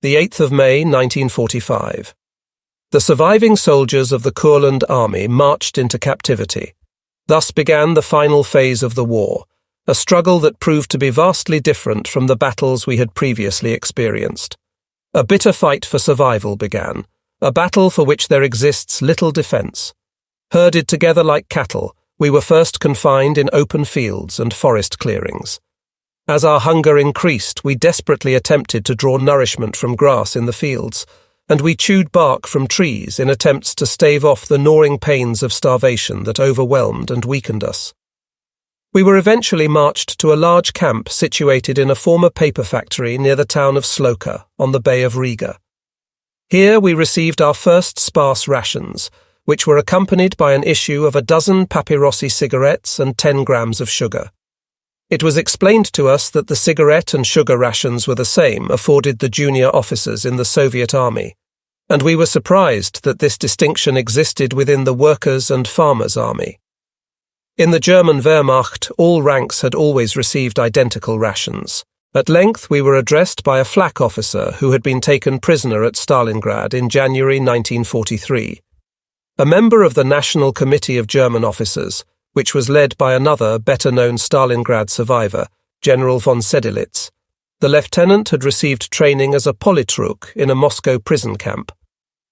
the 8th of May 1945. The surviving soldiers of the Kurland army marched into captivity. Thus began the final phase of the war, a struggle that proved to be vastly different from the battles we had previously experienced. A bitter fight for survival began, a battle for which there exists little defense. Herded together like cattle, we were first confined in open fields and forest clearings. As our hunger increased, we desperately attempted to draw nourishment from grass in the fields, and we chewed bark from trees in attempts to stave off the gnawing pains of starvation that overwhelmed and weakened us. We were eventually marched to a large camp situated in a former paper factory near the town of Sloka, on the Bay of Riga. Here we received our first sparse rations, which were accompanied by an issue of a dozen papyrosi cigarettes and 10 grams of sugar. It was explained to us that the cigarette and sugar rations were the same afforded the junior officers in the Soviet army, and we were surprised that this distinction existed within the workers' and farmers' army. In the German Wehrmacht, all ranks had always received identical rations. At length we were addressed by a flak officer who had been taken prisoner at Stalingrad in January 1943. A member of the National Committee of German Officers, which was led by another better-known Stalingrad survivor, General von Sedelitz. The lieutenant had received training as a politruk in a Moscow prison camp.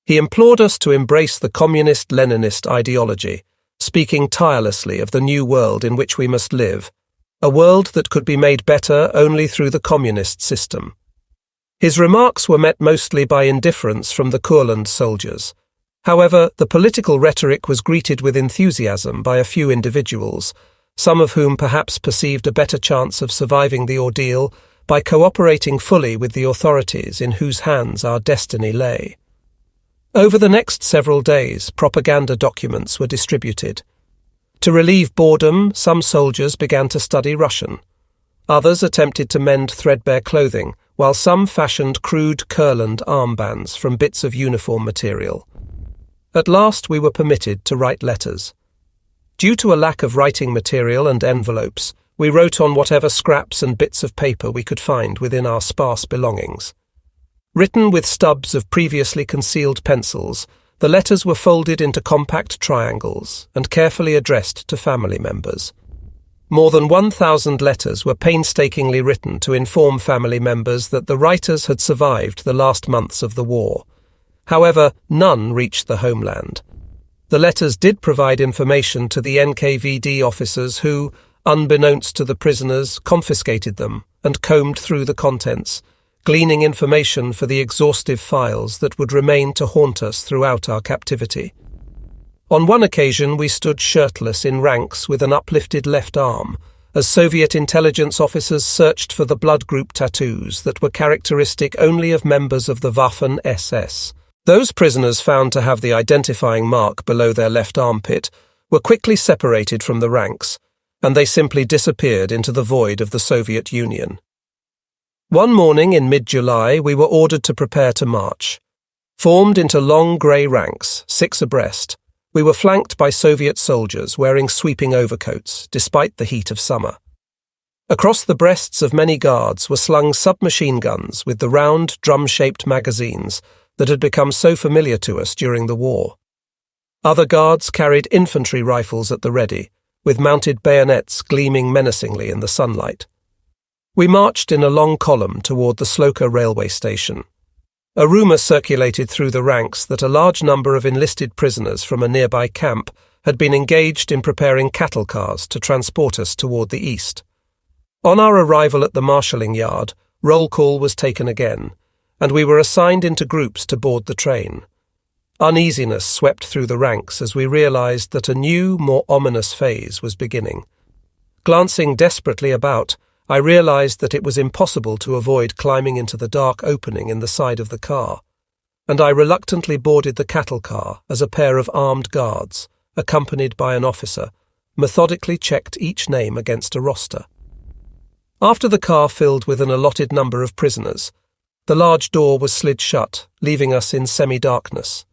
He implored us to embrace the communist-Leninist ideology, speaking tirelessly of the new world in which we must live, a world that could be made better only through the communist system. His remarks were met mostly by indifference from the Kurland soldiers. However, the political rhetoric was greeted with enthusiasm by a few individuals, some of whom perhaps perceived a better chance of surviving the ordeal by cooperating fully with the authorities in whose hands our destiny lay. Over the next several days, propaganda documents were distributed. To relieve boredom, some soldiers began to study Russian. Others attempted to mend threadbare clothing, while some fashioned crude Kurland armbands from bits of uniform material. At last we were permitted to write letters. Due to a lack of writing material and envelopes, we wrote on whatever scraps and bits of paper we could find within our sparse belongings. Written with stubs of previously concealed pencils, the letters were folded into compact triangles and carefully addressed to family members. More than 1,000 letters were painstakingly written to inform family members that the writers had survived the last months of the war. However, none reached the homeland. The letters did provide information to the NKVD officers who, unbeknownst to the prisoners, confiscated them and combed through the contents, gleaning information for the exhaustive files that would remain to haunt us throughout our captivity. On one occasion we stood shirtless in ranks with an uplifted left arm, as Soviet intelligence officers searched for the blood group tattoos that were characteristic only of members of the Waffen-SS. Those prisoners found to have the identifying mark below their left armpit were quickly separated from the ranks, and they simply disappeared into the void of the Soviet Union. One morning in mid-July, we were ordered to prepare to march. Formed into long grey ranks, 6 abreast, we were flanked by Soviet soldiers wearing sweeping overcoats, despite the heat of summer. Across the breasts of many guards were slung submachine guns with the round, drum-shaped magazines that had become so familiar to us during the war. Other guards carried infantry rifles at the ready, with mounted bayonets gleaming menacingly in the sunlight. We marched in a long column toward the Sloka railway station. A rumour circulated through the ranks that a large number of enlisted prisoners from a nearby camp had been engaged in preparing cattle cars to transport us toward the east. On our arrival at the marshalling yard, roll call was taken again, and we were assigned into groups to board the train. Uneasiness swept through the ranks as we realized that a new, more ominous phase was beginning. Glancing desperately about, I realized that it was impossible to avoid climbing into the dark opening in the side of the car, and I reluctantly boarded the cattle car as a pair of armed guards, accompanied by an officer, methodically checked each name against a roster. After the car filled with an allotted number of prisoners, the large door was slid shut, leaving us in semi-darkness.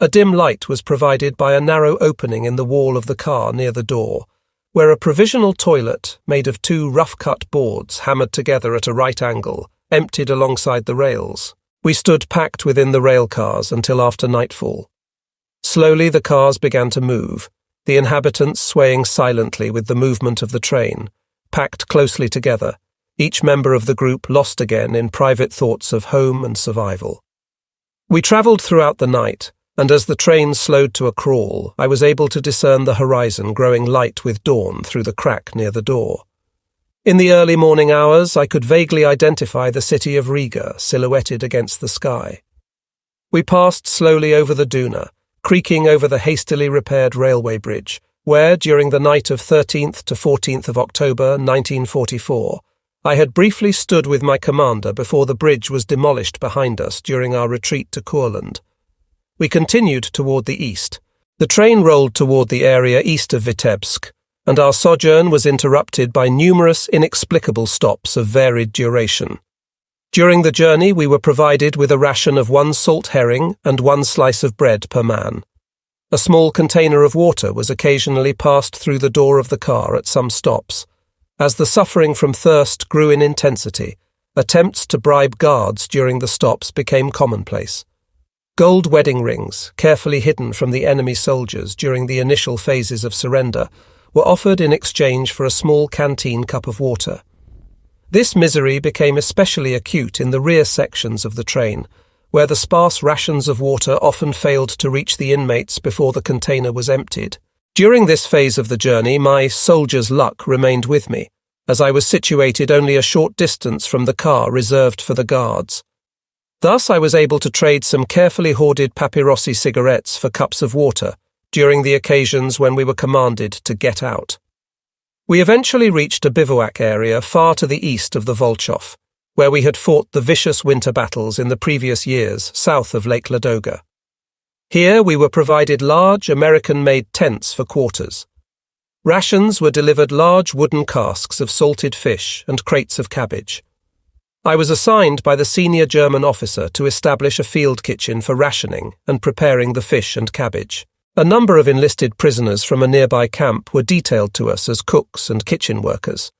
A dim light was provided by a narrow opening in the wall of the car near the door, where a provisional toilet, made of 2 rough-cut boards hammered together at a right angle, emptied alongside the rails. We stood packed within the rail cars until after nightfall. Slowly the cars began to move, the inhabitants swaying silently with the movement of the train, packed closely together, each member of the group lost again in private thoughts of home and survival. We travelled throughout the night, and as the train slowed to a crawl, I was able to discern the horizon growing light with dawn through the crack near the door. In the early morning hours, I could vaguely identify the city of Riga silhouetted against the sky. We passed slowly over the Duna, creaking over the hastily repaired railway bridge, where, during the night of 13th to 14th of October 1944, I had briefly stood with my commander before the bridge was demolished behind us during our retreat to Courland. We continued toward the east. The train rolled toward the area east of Vitebsk, and our sojourn was interrupted by numerous inexplicable stops of varied duration. During the journey, we were provided with a ration of 1 salt herring and 1 slice of bread per man. A small container of water was occasionally passed through the door of the car at some stops. As the suffering from thirst grew in intensity, attempts to bribe guards during the stops became commonplace. Gold wedding rings, carefully hidden from the enemy soldiers during the initial phases of surrender, were offered in exchange for a small canteen cup of water. This misery became especially acute in the rear sections of the train, where the sparse rations of water often failed to reach the inmates before the container was emptied. During this phase of the journey, my soldier's luck remained with me, as I was situated only a short distance from the car reserved for the guards. Thus, I was able to trade some carefully hoarded papyrosi cigarettes for cups of water during the occasions when we were commanded to get out. We eventually reached a bivouac area far to the east of the Volchov, where we had fought the vicious winter battles in the previous years south of Lake Ladoga. Here we were provided large American-made tents for quarters. Rations were delivered large wooden casks of salted fish and crates of cabbage. I was assigned by the senior German officer to establish a field kitchen for rationing and preparing the fish and cabbage. A number of enlisted prisoners from a nearby camp were detailed to us as cooks and kitchen workers.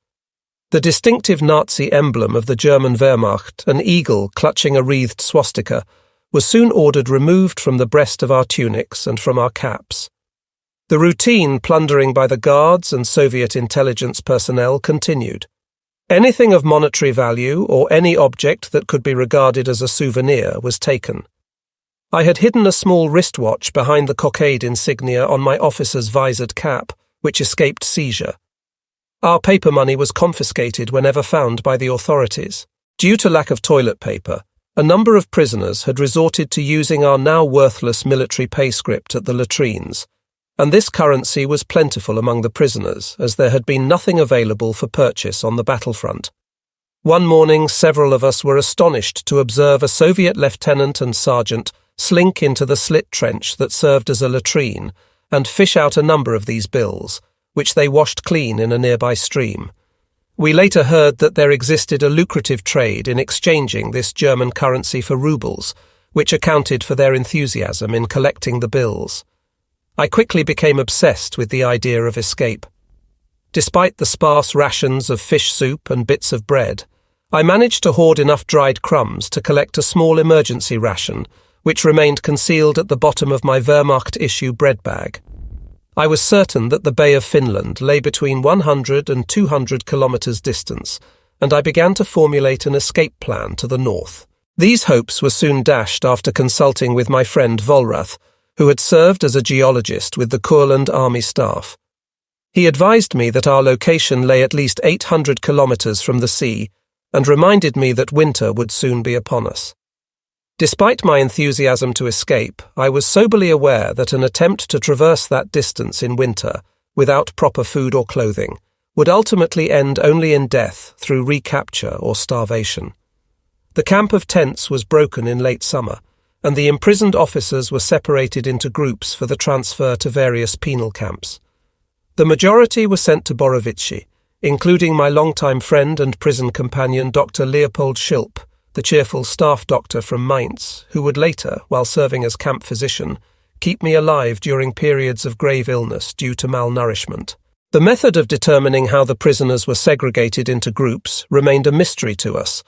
The distinctive Nazi emblem of the German Wehrmacht, an eagle clutching a wreathed swastika, was soon ordered removed from the breast of our tunics and from our caps. The routine plundering by the guards and Soviet intelligence personnel continued. Anything of monetary value or any object that could be regarded as a souvenir was taken. I had hidden a small wristwatch behind the cockade insignia on my officer's visored cap, which escaped seizure. Our paper money was confiscated whenever found by the authorities. Due to lack of toilet paper, a number of prisoners had resorted to using our now worthless military pay script at the latrines, and this currency was plentiful among the prisoners, as there had been nothing available for purchase on the battlefront. One morning, several of us were astonished to observe a Soviet lieutenant and sergeant slink into the slit trench that served as a latrine and fish out a number of these bills, which they washed clean in a nearby stream. We later heard that there existed a lucrative trade in exchanging this German currency for rubles, which accounted for their enthusiasm in collecting the bills. I quickly became obsessed with the idea of escape. Despite the sparse rations of fish soup and bits of bread, I managed to hoard enough dried crumbs to collect a small emergency ration, which remained concealed at the bottom of my Wehrmacht-issue bread bag. I was certain that the Bay of Finland lay between 100 and 200 kilometers distance, and I began to formulate an escape plan to the north. These hopes were soon dashed after consulting with my friend Volrath, who had served as a geologist with the Courland Army staff. He advised me that our location lay at least 800 kilometers from the sea and reminded me that winter would soon be upon us. Despite my enthusiasm to escape, I was soberly aware that an attempt to traverse that distance in winter, without proper food or clothing, would ultimately end only in death through recapture or starvation. The camp of tents was broken in late summer, and the imprisoned officers were separated into groups for the transfer to various penal camps. The majority were sent to Borovichi, including my longtime friend and prison companion Dr. Leopold Schilp, the cheerful staff doctor from Mainz, who would later, while serving as camp physician, keep me alive during periods of grave illness due to malnourishment. The method of determining how the prisoners were segregated into groups remained a mystery to us,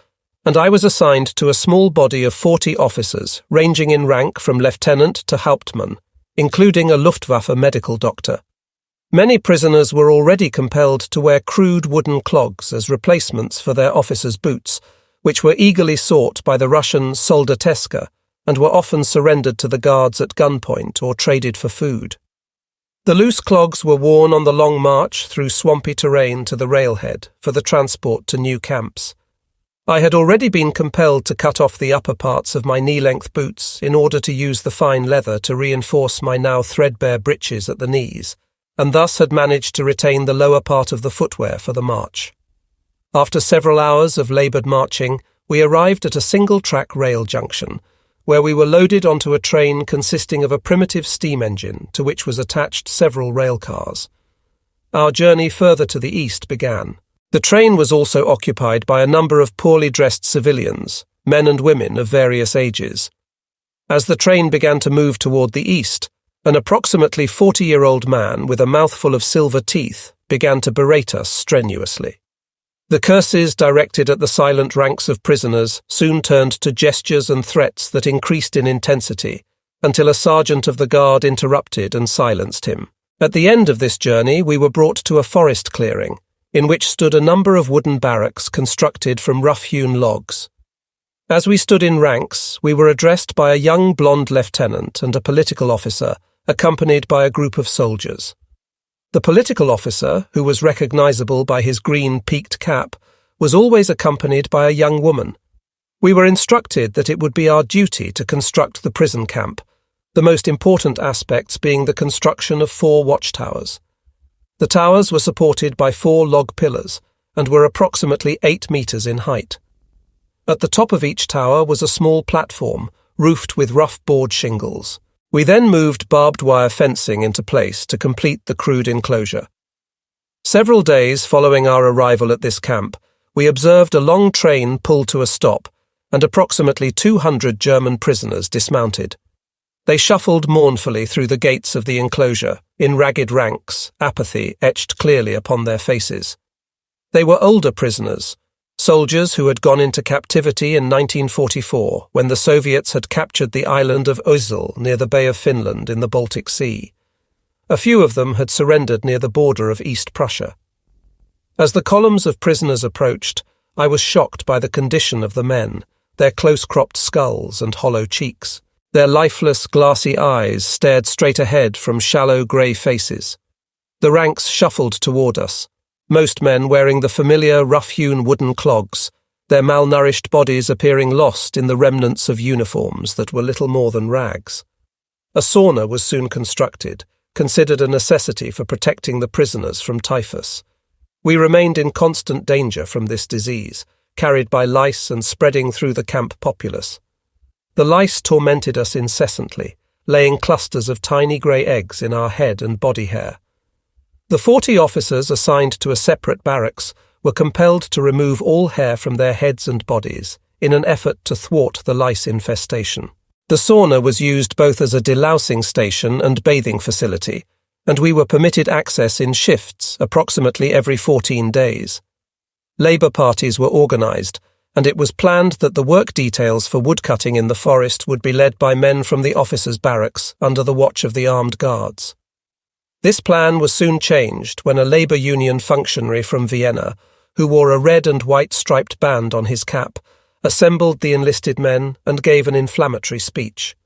and I was assigned to a small body of 40 officers, ranging in rank from lieutenant to Hauptmann, including a Luftwaffe medical doctor. Many prisoners were already compelled to wear crude wooden clogs as replacements for their officers' boots, which were eagerly sought by the Russian soldateska and were often surrendered to the guards at gunpoint or traded for food. The loose clogs were worn on the long march through swampy terrain to the railhead for the transport to new camps. I had already been compelled to cut off the upper parts of my knee-length boots in order to use the fine leather to reinforce my now threadbare breeches at the knees, and thus had managed to retain the lower part of the footwear for the march. After several hours of laboured marching, we arrived at a single-track rail junction, where we were loaded onto a train consisting of a primitive steam engine to which was attached several rail cars. Our journey further to the east began. The train was also occupied by a number of poorly dressed civilians, men and women of various ages. As the train began to move toward the east, an approximately 40-year-old man with a mouthful of silver teeth began to berate us strenuously. The curses directed at the silent ranks of prisoners soon turned to gestures and threats that increased in intensity, until a sergeant of the guard interrupted and silenced him. At the end of this journey, we were brought to a forest clearing, in which stood a number of wooden barracks constructed from rough-hewn logs. As we stood in ranks, we were addressed by a young blonde lieutenant and a political officer, accompanied by a group of soldiers. The political officer, who was recognizable by his green peaked cap, was always accompanied by a young woman. We were instructed that it would be our duty to construct the prison camp, the most important aspects being the construction of 4 watchtowers. The towers were supported by 4 log pillars and were approximately 8 meters in height. At the top of each tower was a small platform, roofed with rough board shingles. We then moved barbed wire fencing into place to complete the crude enclosure. Several days following our arrival at this camp, we observed a long train pull to a stop and approximately 200 German prisoners dismounted. They shuffled mournfully through the gates of the enclosure, in ragged ranks, apathy etched clearly upon their faces. They were older prisoners, soldiers who had gone into captivity in 1944 when the Soviets had captured the island of Ösel near the Bay of Finland in the Baltic Sea. A few of them had surrendered near the border of East Prussia. As the columns of prisoners approached, I was shocked by the condition of the men, their close-cropped skulls and hollow cheeks. Their lifeless, glassy eyes stared straight ahead from shallow grey faces. The ranks shuffled toward us, most men wearing the familiar rough-hewn wooden clogs, their malnourished bodies appearing lost in the remnants of uniforms that were little more than rags. A sauna was soon constructed, considered a necessity for protecting the prisoners from typhus. We remained in constant danger from this disease, carried by lice and spreading through the camp populace. The lice tormented us incessantly, laying clusters of tiny grey eggs in our head and body hair. The 40 officers assigned to a separate barracks were compelled to remove all hair from their heads and bodies in an effort to thwart the lice infestation. The sauna was used both as a delousing station and bathing facility, and we were permitted access in shifts approximately every 14 days. Labour parties were organised, and it was planned that the work details for woodcutting in the forest would be led by men from the officers' barracks under the watch of the armed guards. This plan was soon changed when a labour union functionary from Vienna, who wore a red and white striped band on his cap, assembled the enlisted men and gave an inflammatory speech.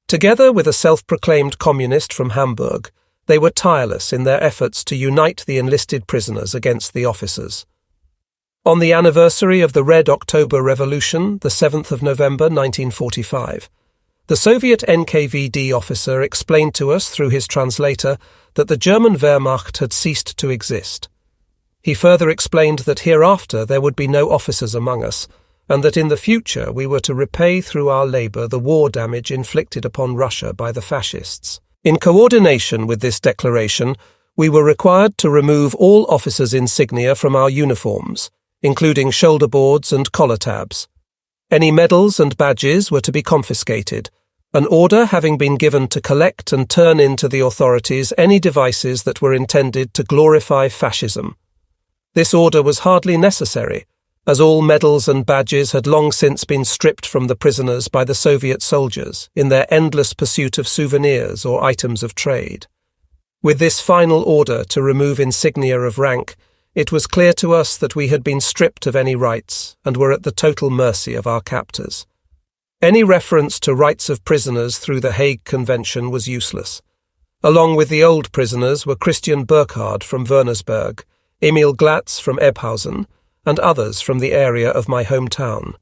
Together with a self-proclaimed communist from Hamburg, they were tireless in their efforts to unite the enlisted prisoners against the officers. On the anniversary of the Red October Revolution, the 7th of November 1945, the Soviet NKVD officer explained to us through his translator that the German Wehrmacht had ceased to exist. He further explained that hereafter there would be no officers among us, and that in the future we were to repay through our labour the war damage inflicted upon Russia by the fascists. In coordination with this declaration, we were required to remove all officers' insignia from our uniforms, including shoulder boards and collar tabs. Any medals and badges were to be confiscated, an order having been given to collect and turn in to the authorities any devices that were intended to glorify fascism. This order was hardly necessary, as all medals and badges had long since been stripped from the prisoners by the Soviet soldiers in their endless pursuit of souvenirs or items of trade. With this final order to remove insignia of rank, it was clear to us that we had been stripped of any rights and were at the total mercy of our captors. Any reference to rights of prisoners through the Hague Convention was useless. Along with the old prisoners were Christian Burkhard from Wernersberg, Emil Glatz from Ebhausen, and others from the area of my hometown.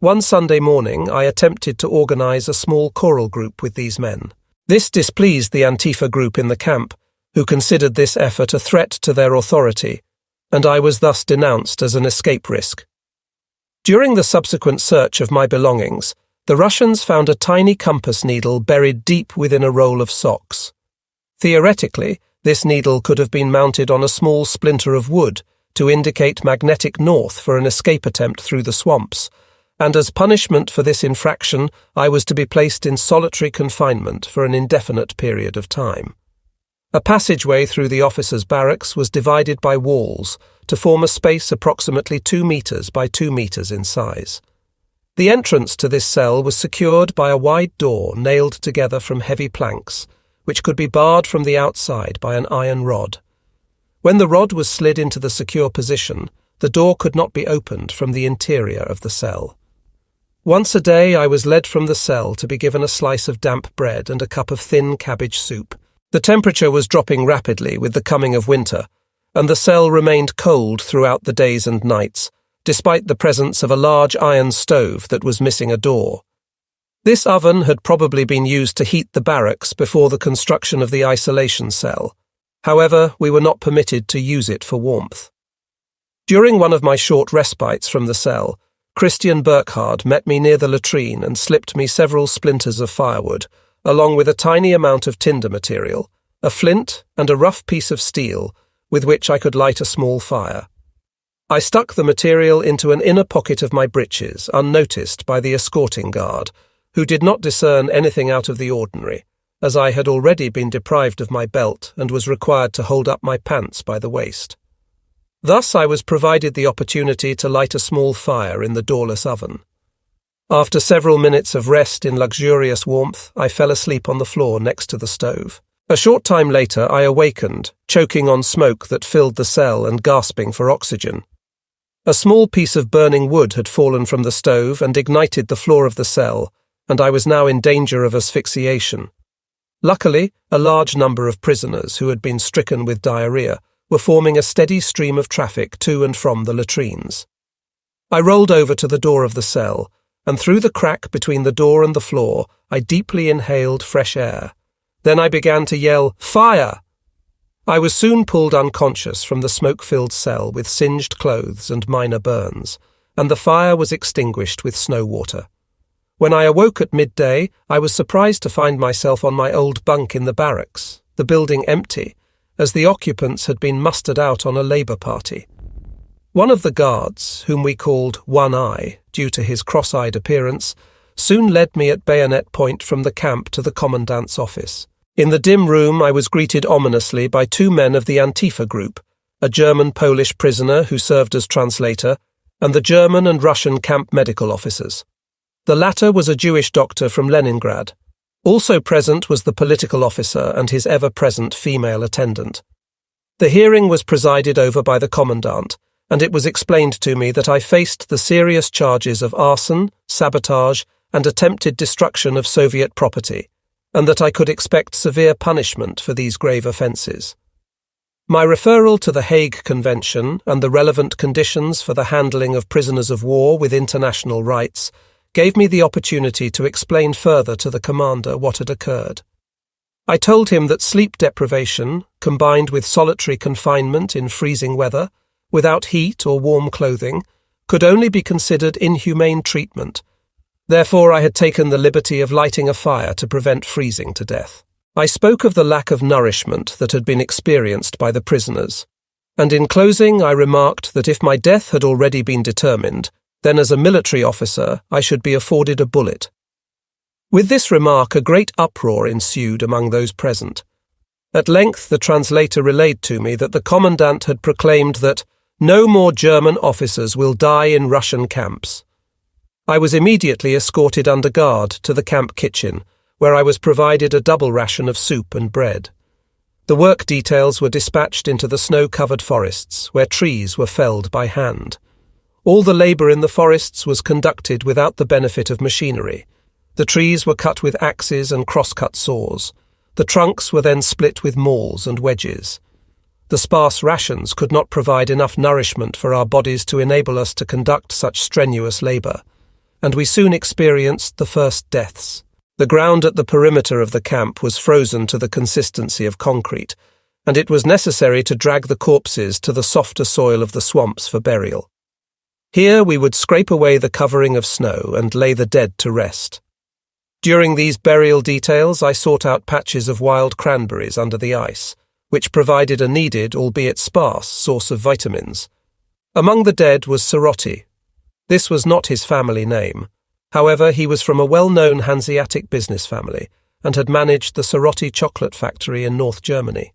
One Sunday morning I attempted to organize a small choral group with these men. This displeased the Antifa group in the camp, who considered this effort a threat to their authority, and I was thus denounced as an escape risk. During the subsequent search of my belongings, the Russians found a tiny compass needle buried deep within a roll of socks. Theoretically, this needle could have been mounted on a small splinter of wood to indicate magnetic north for an escape attempt through the swamps, and as punishment for this infraction, I was to be placed in solitary confinement for an indefinite period of time. A passageway through the officers' barracks was divided by walls to form a space approximately 2 meters by 2 meters in size. The entrance to this cell was secured by a wide door nailed together from heavy planks, which could be barred from the outside by an iron rod. When the rod was slid into the secure position, the door could not be opened from the interior of the cell. Once a day I was led from the cell to be given a slice of damp bread and a cup of thin cabbage soup. The temperature was dropping rapidly with the coming of winter, and the cell remained cold throughout the days and nights, despite the presence of a large iron stove that was missing a door. This oven had probably been used to heat the barracks before the construction of the isolation cell. However, we were not permitted to use it for warmth. During one of my short respites from the cell, Christian Burkhard met me near the latrine and slipped me several splinters of firewood, along with a tiny amount of tinder material, a flint and a rough piece of steel with which I could light a small fire. I stuck the material into an inner pocket of my breeches, unnoticed by the escorting guard, who did not discern anything out of the ordinary, as I had already been deprived of my belt and was required to hold up my pants by the waist. Thus I was provided the opportunity to light a small fire in the doorless oven. After several minutes of rest in luxurious warmth, I fell asleep on the floor next to the stove. A short time later I awakened, choking on smoke that filled the cell and gasping for oxygen. A small piece of burning wood had fallen from the stove and ignited the floor of the cell, and I was now in danger of asphyxiation. Luckily, a large number of prisoners who had been stricken with diarrhea were forming a steady stream of traffic to and from the latrines. I rolled over to the door of the cell, and through the crack between the door and the floor, I deeply inhaled fresh air. Then I began to yell, "Fire!" I was soon pulled unconscious from the smoke-filled cell with singed clothes and minor burns, and the fire was extinguished with snow water. When I awoke at midday, I was surprised to find myself on my old bunk in the barracks, the building empty, as the occupants had been mustered out on a labour party. One of the guards, whom we called One Eye, due to his cross-eyed appearance, soon led me at bayonet point from the camp to the commandant's office. In the dim room I was greeted ominously by 2 men of the Antifa group, a German-Polish prisoner who served as translator, and the German and Russian camp medical officers. The latter was a Jewish doctor from Leningrad. Also present was the political officer and his ever-present female attendant. The hearing was presided over by the commandant, and it was explained to me that I faced the serious charges of arson, sabotage, and attempted destruction of Soviet property, and that I could expect severe punishment for these grave offences. My referral to the Hague Convention and the relevant conditions for the handling of prisoners of war with international rights gave me the opportunity to explain further to the commander what had occurred. I told him that sleep deprivation, combined with solitary confinement in freezing weather, without heat or warm clothing, could only be considered inhumane treatment. Therefore I had taken the liberty of lighting a fire to prevent freezing to death. I spoke of the lack of nourishment that had been experienced by the prisoners, and in closing I remarked that if my death had already been determined, then as a military officer I should be afforded a bullet. With this remark a great uproar ensued among those present. At length the translator relayed to me that the commandant had proclaimed that No more German officers will die in Russian camps. I was immediately escorted under guard to the camp kitchen, where I was provided a double ration of soup and bread. The work details were dispatched into the snow-covered forests, where trees were felled by hand. All the labour in the forests was conducted without the benefit of machinery. The trees were cut with axes and cross-cut saws. The trunks were then split with mauls and wedges. The sparse rations could not provide enough nourishment for our bodies to enable us to conduct such strenuous labour, and we soon experienced the first deaths. The ground at the perimeter of the camp was frozen to the consistency of concrete, and it was necessary to drag the corpses to the softer soil of the swamps for burial. Here we would scrape away the covering of snow and lay the dead to rest. During these burial details, I sought out patches of wild cranberries under the ice, which provided a needed, albeit sparse, source of vitamins. Among the dead was Sorotti. This was not his family name. However, he was from a well-known Hanseatic business family and had managed the Sorotti chocolate factory in North Germany.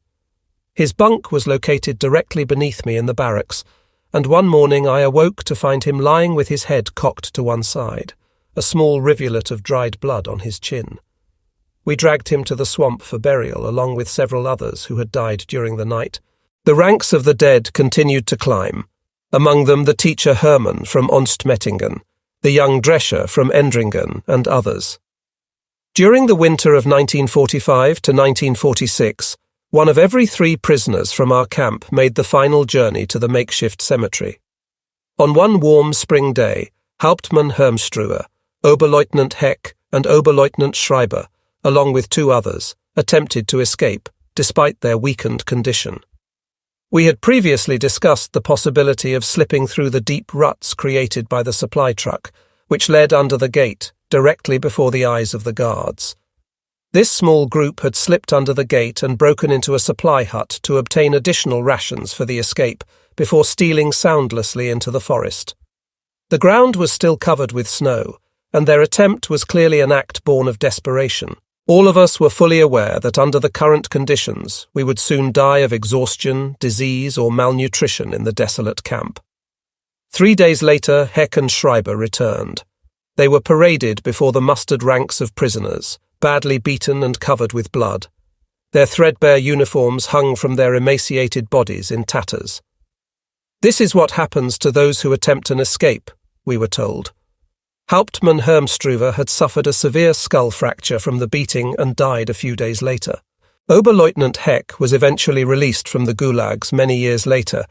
His bunk was located directly beneath me in the barracks, and one morning I awoke to find him lying with his head cocked to one side, a small rivulet of dried blood on his chin. We dragged him to the swamp for burial, along with several others who had died during the night. The ranks of the dead continued to climb, among them the teacher Hermann from Onstmettingen, the young Drescher from Endringen, and others. During the winter of 1945 to 1946, one of every 3 prisoners from our camp made the final journey to the makeshift cemetery. On one warm spring day, Hauptmann Hermstruer, Oberleutnant Heck, and Oberleutnant Schreiber, along with 2 others, attempted to escape, despite their weakened condition. We had previously discussed the possibility of slipping through the deep ruts created by the supply truck, which led under the gate, directly before the eyes of the guards. This small group had slipped under the gate and broken into a supply hut to obtain additional rations for the escape before stealing soundlessly into the forest. The ground was still covered with snow, and their attempt was clearly an act born of desperation. All of us were fully aware that under the current conditions, we would soon die of exhaustion, disease, or malnutrition in the desolate camp. 3 days later, Heck and Schreiber returned. They were paraded before the mustered ranks of prisoners, badly beaten and covered with blood. Their threadbare uniforms hung from their emaciated bodies in tatters. "This is what happens to those who attempt an escape," we were told. Hauptmann Hermstruer had suffered a severe skull fracture from the beating and died a few days later. Oberleutnant Heck was eventually released from the gulags many years later,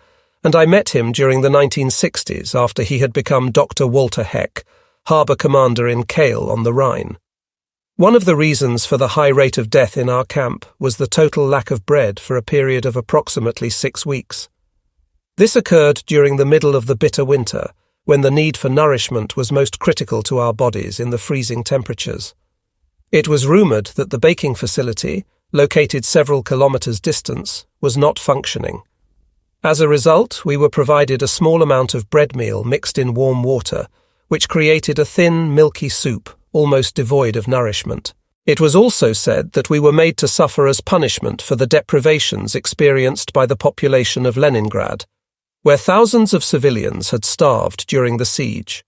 and I met him during the 1960s after he had become Dr. Walter Heck, harbour commander in Kehl on the Rhine. One of the reasons for the high rate of death in our camp was the total lack of bread for a period of approximately 6 weeks. This occurred during the middle of the bitter winter, when the need for nourishment was most critical to our bodies in the freezing temperatures. It was rumoured that the baking facility, located several kilometres distant, was not functioning. As a result, we were provided a small amount of bread meal mixed in warm water, which created a thin, milky soup, almost devoid of nourishment. It was also said that we were made to suffer as punishment for the deprivations experienced by the population of Leningrad, where thousands of civilians had starved during the siege.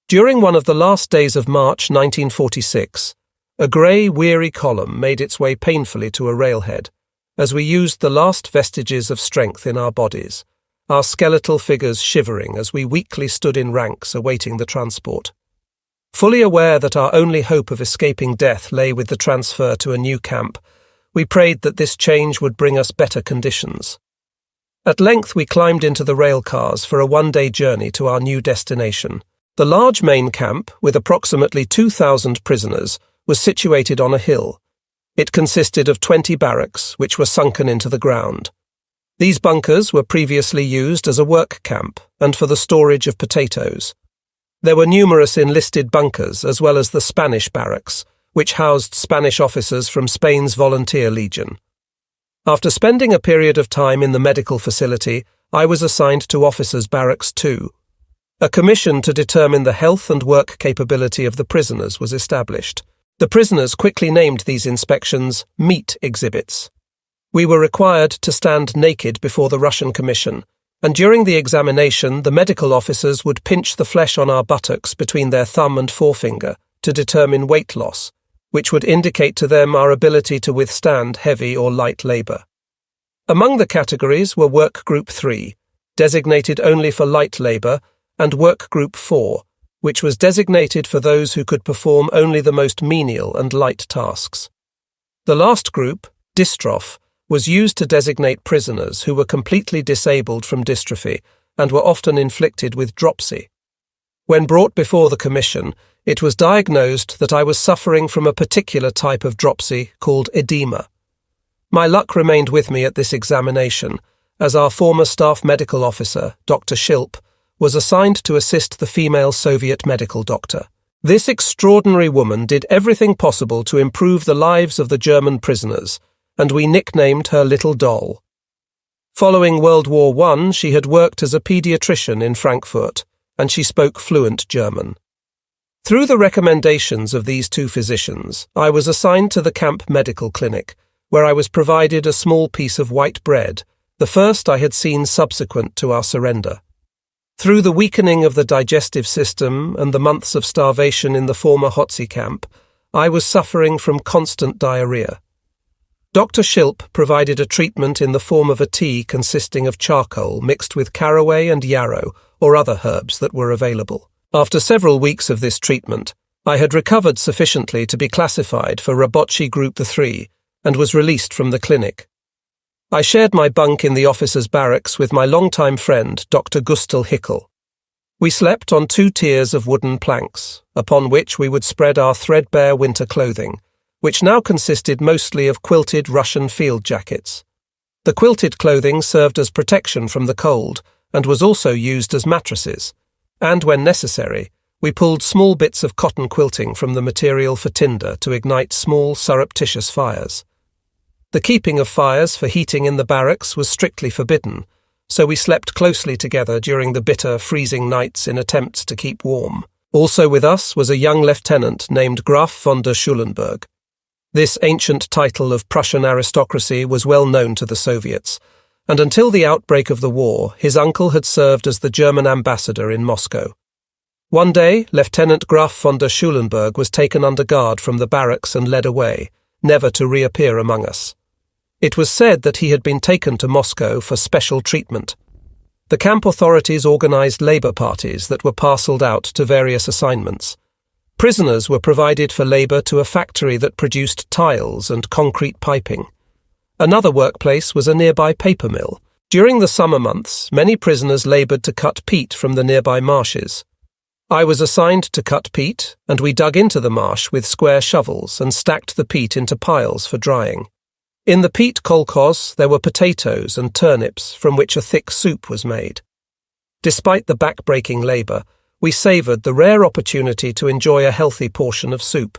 During one of the last days of March 1946, a grey, weary column made its way painfully to a railhead, as we used the last vestiges of strength in our bodies, our skeletal figures shivering as we weakly stood in ranks awaiting the transport. Fully aware that our only hope of escaping death lay with the transfer to a new camp, we prayed that this change would bring us better conditions. At length we climbed into the rail cars for a one-day journey to our new destination. The large main camp, with approximately 2,000 prisoners, was situated on a hill. It consisted of 20 barracks, which were sunken into the ground. These bunkers were previously used as a work camp and for the storage of potatoes. There were numerous enlisted bunkers as well as the Spanish barracks, which housed Spanish officers from Spain's Volunteer Legion. After spending a period of time in the medical facility, I was assigned to Officers' Barracks 2. A commission to determine the health and work capability of the prisoners was established. The prisoners quickly named these inspections meat exhibits. We were required to stand naked before the Russian Commission, and during the examination the medical officers would pinch the flesh on our buttocks between their thumb and forefinger to determine weight loss, which would indicate to them our ability to withstand heavy or light labour. Among the categories were Work Group 3, designated only for light labour, and Work Group 4, which was designated for those who could perform only the most menial and light tasks. The last group, dystroph, was used to designate prisoners who were completely disabled from dystrophy and were often inflicted with dropsy. When brought before the commission, it was diagnosed that I was suffering from a particular type of dropsy called edema. My luck remained with me at this examination, as our former staff medical officer, Dr. Shilp, was assigned to assist the female Soviet medical doctor. This extraordinary woman did everything possible to improve the lives of the German prisoners, and we nicknamed her Little Doll. Following World War I, she had worked as a paediatrician in Frankfurt, and she spoke fluent German. Through the recommendations of these two physicians, I was assigned to the camp medical clinic, where I was provided a small piece of white bread, the first I had seen subsequent to our surrender. Through the weakening of the digestive system and the months of starvation in the former Hotzi camp, I was suffering from constant diarrhea. Dr. Shilp provided a treatment in the form of a tea consisting of charcoal mixed with caraway and yarrow or other herbs that were available. After several weeks of this treatment, I had recovered sufficiently to be classified for Rabochi Group 3 and was released from the clinic. I shared my bunk in the officers' barracks with my longtime friend, Dr. Gustl Hickel. We slept on 2 tiers of wooden planks, upon which we would spread our threadbare winter clothing, which now consisted mostly of quilted Russian field jackets. The quilted clothing served as protection from the cold and was also used as mattresses, and when necessary, we pulled small bits of cotton quilting from the material for tinder to ignite small surreptitious fires. The keeping of fires for heating in the barracks was strictly forbidden, so we slept closely together during the bitter, freezing nights in attempts to keep warm. Also with us was a young lieutenant named Graf von der Schulenburg. This ancient title of Prussian aristocracy was well known to the Soviets, and until the outbreak of the war, his uncle had served as the German ambassador in Moscow. One day, Lieutenant Graf von der Schulenburg was taken under guard from the barracks and led away, never to reappear among us. It was said that he had been taken to Moscow for special treatment. The camp authorities organized labor parties that were parceled out to various assignments. Prisoners were provided for labor to a factory that produced tiles and concrete piping. Another workplace was a nearby paper mill. During the summer months, many prisoners labored to cut peat from the nearby marshes. I was assigned to cut peat, and we dug into the marsh with square shovels and stacked the peat into piles for drying. In the peat kolkhoz there were potatoes and turnips from which a thick soup was made. Despite the back-breaking labour, we savoured the rare opportunity to enjoy a healthy portion of soup.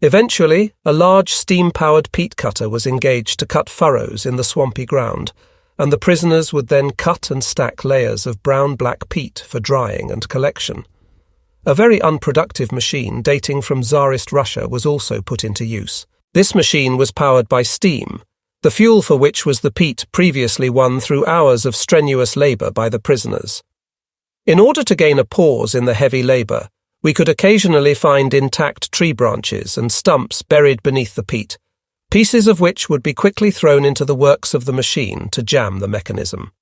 Eventually, a large steam-powered peat cutter was engaged to cut furrows in the swampy ground, and the prisoners would then cut and stack layers of brown-black peat for drying and collection. A very unproductive machine dating from Tsarist Russia was also put into use. This machine was powered by steam, the fuel for which was the peat previously won through hours of strenuous labour by the prisoners. In order to gain a pause in the heavy labour, we could occasionally find intact tree branches and stumps buried beneath the peat, pieces of which would be quickly thrown into the works of the machine to jam the mechanism.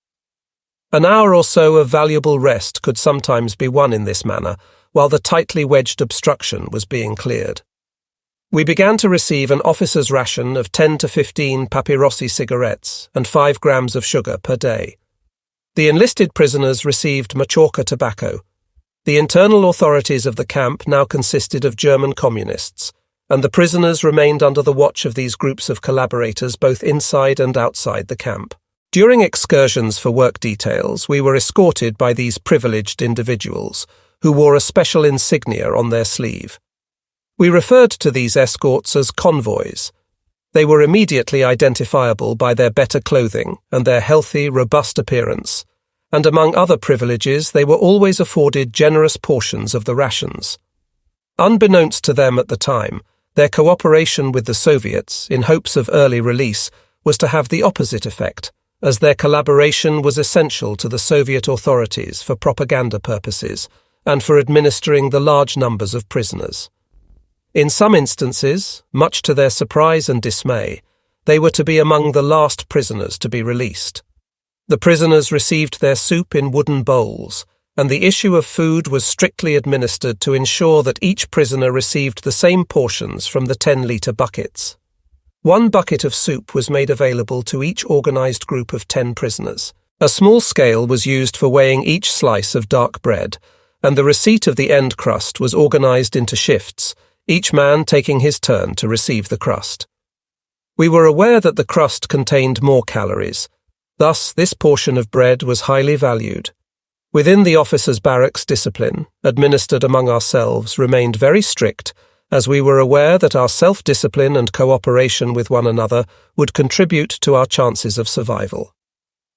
An hour or so of valuable rest could sometimes be won in this manner, while the tightly wedged obstruction was being cleared. We began to receive an officer's ration of 10 to 15 papyrossi cigarettes and 5 grams of sugar per day. The enlisted prisoners received Machorka tobacco. The internal authorities of the camp now consisted of German communists, and the prisoners remained under the watch of these groups of collaborators both inside and outside the camp. During excursions for work details, we were escorted by these privileged individuals, who wore a special insignia on their sleeve. We referred to these escorts as convoys. They were immediately identifiable by their better clothing and their healthy, robust appearance, and among other privileges they were always afforded generous portions of the rations. Unbeknownst to them at the time, their cooperation with the Soviets, in hopes of early release, was to have the opposite effect, as their collaboration was essential to the Soviet authorities for propaganda purposes and for administering the large numbers of prisoners. In some instances, much to their surprise and dismay, they were to be among the last prisoners to be released. The prisoners received their soup in wooden bowls, and the issue of food was strictly administered to ensure that each prisoner received the same portions from the 10-litre buckets. 1 bucket of soup was made available to each organised group of 10 prisoners. A small scale was used for weighing each slice of dark bread, and the receipt of the end crust was organised into shifts, each man taking his turn to receive the crust. We were aware that the crust contained more calories. Thus, this portion of bread was highly valued. Within the officers' barracks, discipline, administered among ourselves, remained very strict, as we were aware that our self-discipline and cooperation with one another would contribute to our chances of survival.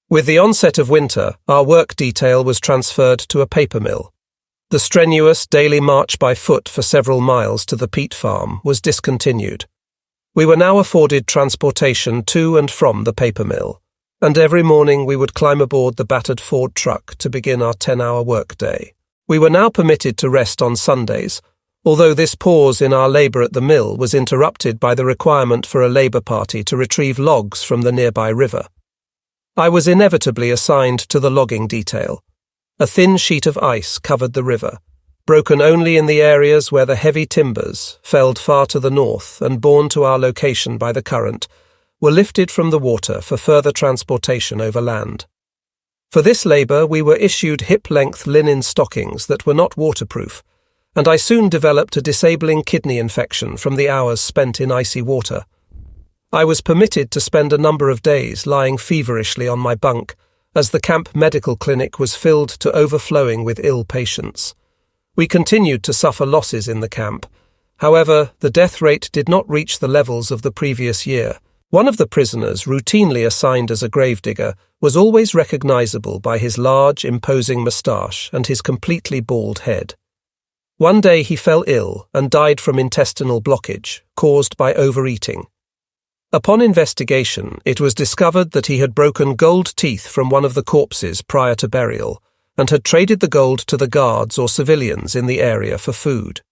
With the onset of winter, our work detail was transferred to a paper mill. The strenuous daily march by foot for several miles to the peat farm was discontinued. We were now afforded transportation to and from the paper mill, and every morning we would climb aboard the battered Ford truck to begin our 10-hour workday. We were now permitted to rest on Sundays, although this pause in our labour at the mill was interrupted by the requirement for a labour party to retrieve logs from the nearby river. I was inevitably assigned to the logging detail. A thin sheet of ice covered the river, broken only in the areas where the heavy timbers, felled far to the north and borne to our location by the current, were lifted from the water for further transportation over land. For this labour we were issued hip-length linen stockings that were not waterproof, and I soon developed a disabling kidney infection from the hours spent in icy water. I was permitted to spend a number of days lying feverishly on my bunk, as the camp medical clinic was filled to overflowing with ill patients. We continued to suffer losses in the camp. However, the death rate did not reach the levels of the previous year. One of the prisoners, routinely assigned as a gravedigger, was always recognisable by his large, imposing moustache and his completely bald head. One day he fell ill and died from intestinal blockage, caused by overeating. Upon investigation, it was discovered that he had broken gold teeth from one of the corpses prior to burial, and had traded the gold to the guards or civilians in the area for food.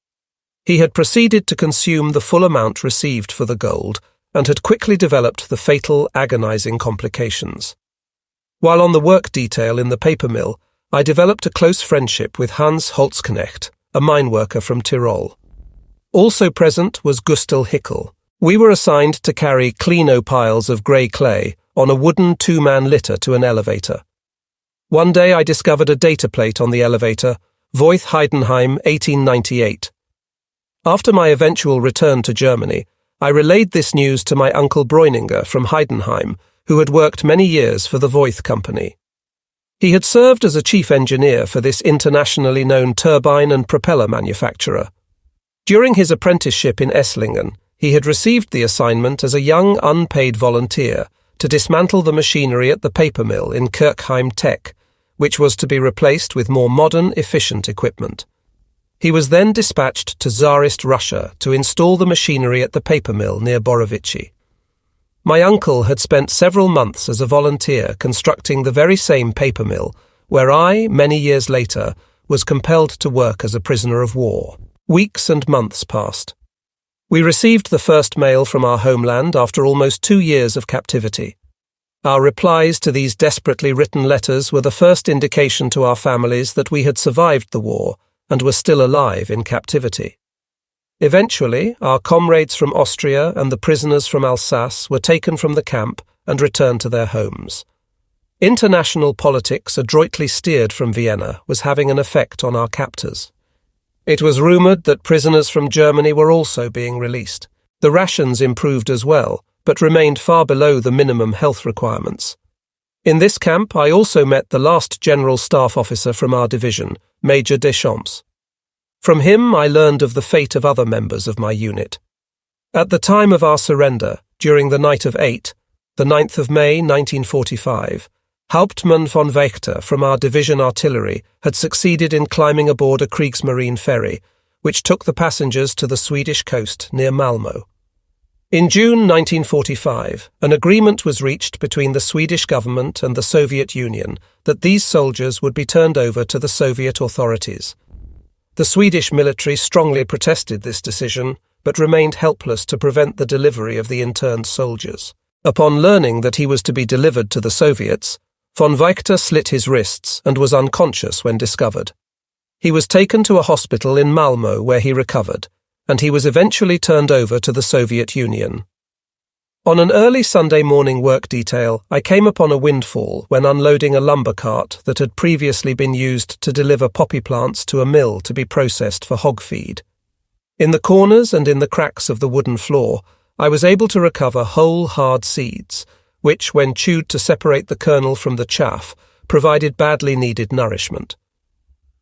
He had proceeded to consume the full amount received for the gold, and had quickly developed the fatal, agonizing complications. While on the work detail in the paper mill, I developed a close friendship with Hans Holzknecht, a mine worker from Tyrol. Also present was Gustl Hickel. We were assigned to carry Kleno piles of grey clay on a wooden 2-man litter to an elevator. One day I discovered a data plate on the elevator, Voith Heidenheim 1898. After my eventual return to Germany, I relayed this news to my uncle Breuninger from Heidenheim, who had worked many years for the Voith Company. He had served as a chief engineer for this internationally known turbine and propeller manufacturer. During his apprenticeship in Esslingen, he had received the assignment as a young unpaid volunteer to dismantle the machinery at the paper mill in Kirchheim Tech, which was to be replaced with more modern, efficient equipment. He was then dispatched to Tsarist Russia to install the machinery at the paper mill near Borovichi. My uncle had spent several months as a volunteer constructing the very same paper mill, where I, many years later, was compelled to work as a prisoner of war. Weeks and months passed. We received the first mail from our homeland after almost 2 years of captivity. Our replies to these desperately written letters were the first indication to our families that we had survived the war and were still alive in captivity. Eventually, our comrades from Austria and the prisoners from Alsace were taken from the camp and returned to their homes. International politics, adroitly steered from Vienna, was having an effect on our captors. It was rumoured that prisoners from Germany were also being released. The rations improved as well, but remained far below the minimum health requirements. In this camp, I also met the last General Staff Officer from our division, Major Deschamps. From him, I learned of the fate of other members of my unit. At the time of our surrender, during the night of 8, the 9th of May 1945, Hauptmann von Wächter from our division artillery had succeeded in climbing aboard a Kriegsmarine ferry, which took the passengers to the Swedish coast near Malmö. In June 1945, an agreement was reached between the Swedish government and the Soviet Union that these soldiers would be turned over to the Soviet authorities. The Swedish military strongly protested this decision, but remained helpless to prevent the delivery of the interned soldiers. Upon learning that he was to be delivered to the Soviets, von Weichter slit his wrists and was unconscious when discovered. He was taken to a hospital in Malmö where he recovered, and he was eventually turned over to the Soviet Union. On an early Sunday morning work detail, I came upon a windfall when unloading a lumber cart that had previously been used to deliver poppy plants to a mill to be processed for hog feed. In the corners and in the cracks of the wooden floor, I was able to recover whole, hard seeds, which, when chewed to separate the kernel from the chaff, provided badly needed nourishment.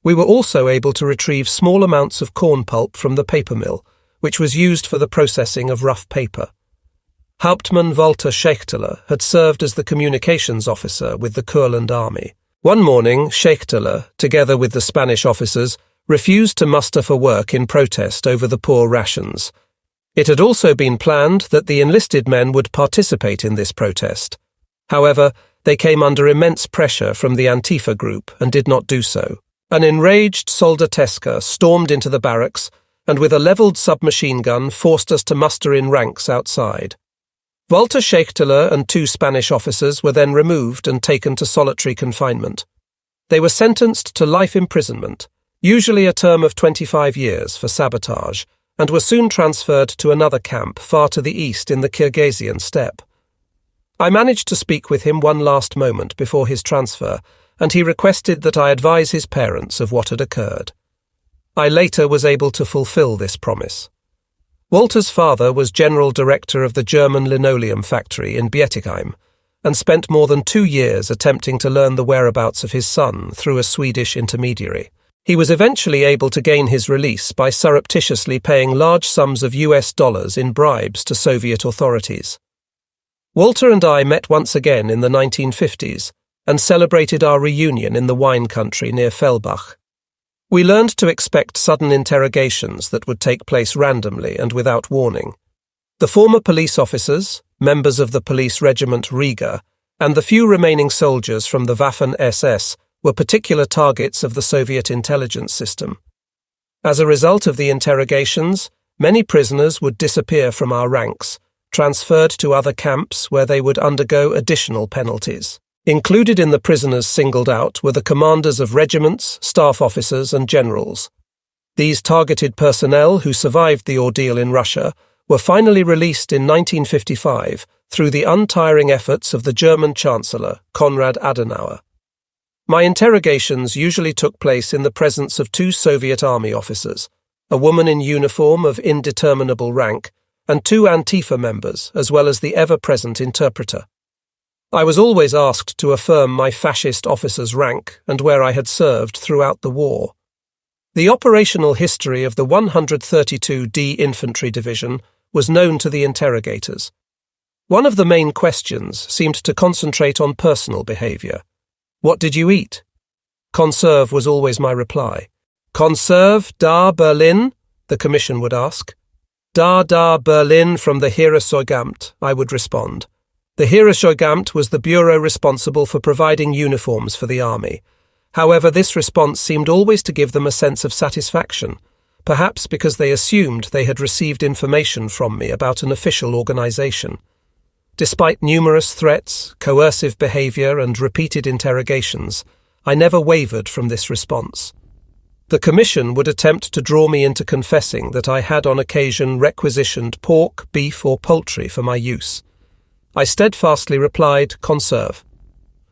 We were also able to retrieve small amounts of corn pulp from the paper mill, which was used for the processing of rough paper. Hauptmann Walter Schechteler had served as the communications officer with the Kurland Army. One morning, Schechteler, together with the Spanish officers, refused to muster for work in protest over the poor rations. It had also been planned that the enlisted men would participate in this protest. However, they came under immense pressure from the Antifa group and did not do so. An enraged soldateska stormed into the barracks and with a levelled submachine gun forced us to muster in ranks outside. Walter Schechteler and 2 Spanish officers were then removed and taken to solitary confinement. They were sentenced to life imprisonment, usually a term of 25 years for sabotage, and were soon transferred to another camp far to the east in the Kyrgyzstan steppe. I managed to speak with him one last moment before his transfer, and he requested that I advise his parents of what had occurred. I later was able to fulfill this promise. Walter's father was general director of the German linoleum factory in Bietigheim, and spent more than 2 years attempting to learn the whereabouts of his son through a Swedish intermediary. He was eventually able to gain his release by surreptitiously paying large sums of US dollars in bribes to Soviet authorities. Walter and I met once again in the 1950s and celebrated our reunion in the wine country near Fellbach. We learned to expect sudden interrogations that would take place randomly and without warning. The former police officers, members of the police regiment Riga, and the few remaining soldiers from the Waffen-SS were particular targets of the Soviet intelligence system. As a result of the interrogations, many prisoners would disappear from our ranks, transferred to other camps where they would undergo additional penalties. Included in the prisoners singled out were the commanders of regiments, staff officers, and generals. These targeted personnel who survived the ordeal in Russia were finally released in 1955 through the untiring efforts of the German Chancellor, Konrad Adenauer. My interrogations usually took place in the presence of 2 Soviet army officers, a woman in uniform of indeterminable rank, and 2 Antifa members, as well as the ever-present interpreter. I was always asked to affirm my fascist officer's rank and where I had served throughout the war. The operational history of the 132d Infantry Division was known to the interrogators. One of the main questions seemed to concentrate on personal behaviour. What did you eat? Conserve was always my reply. Conserve da Berlin? The commission would ask. Da Berlin from the Heeressäugamt, I would respond. The Heeressäugamt was the bureau responsible for providing uniforms for the army. However, this response seemed always to give them a sense of satisfaction, perhaps because they assumed they had received information from me about an official organisation. Despite numerous threats, coercive behaviour, and repeated interrogations, I never wavered from this response. The commission would attempt to draw me into confessing that I had on occasion requisitioned pork, beef, or poultry for my use. I steadfastly replied, conserve.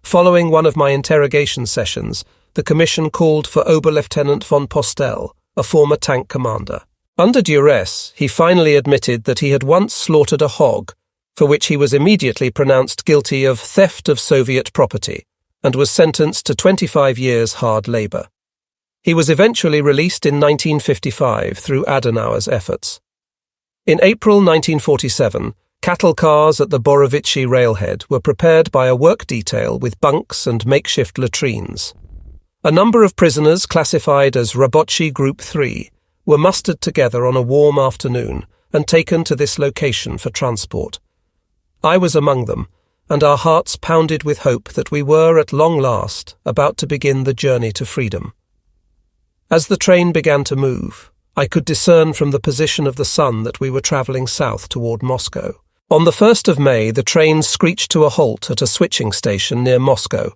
Following one of my interrogation sessions, the commission called for Oberleutnant von Postel, a former tank commander. Under duress, he finally admitted that he had once slaughtered a hog, for which he was immediately pronounced guilty of theft of Soviet property, and was sentenced to 25 years hard labour. He was eventually released in 1955 through Adenauer's efforts. In April 1947, cattle cars at the Borovichi railhead were prepared by a work detail with bunks and makeshift latrines. A number of prisoners classified as Rabochi Group 3 were mustered together on a warm afternoon and taken to this location for transport. I was among them, and our hearts pounded with hope that we were, at long last, about to begin the journey to freedom. As the train began to move, I could discern from the position of the sun that we were travelling south toward Moscow. On the 1st of May, the train screeched to a halt at a switching station near Moscow,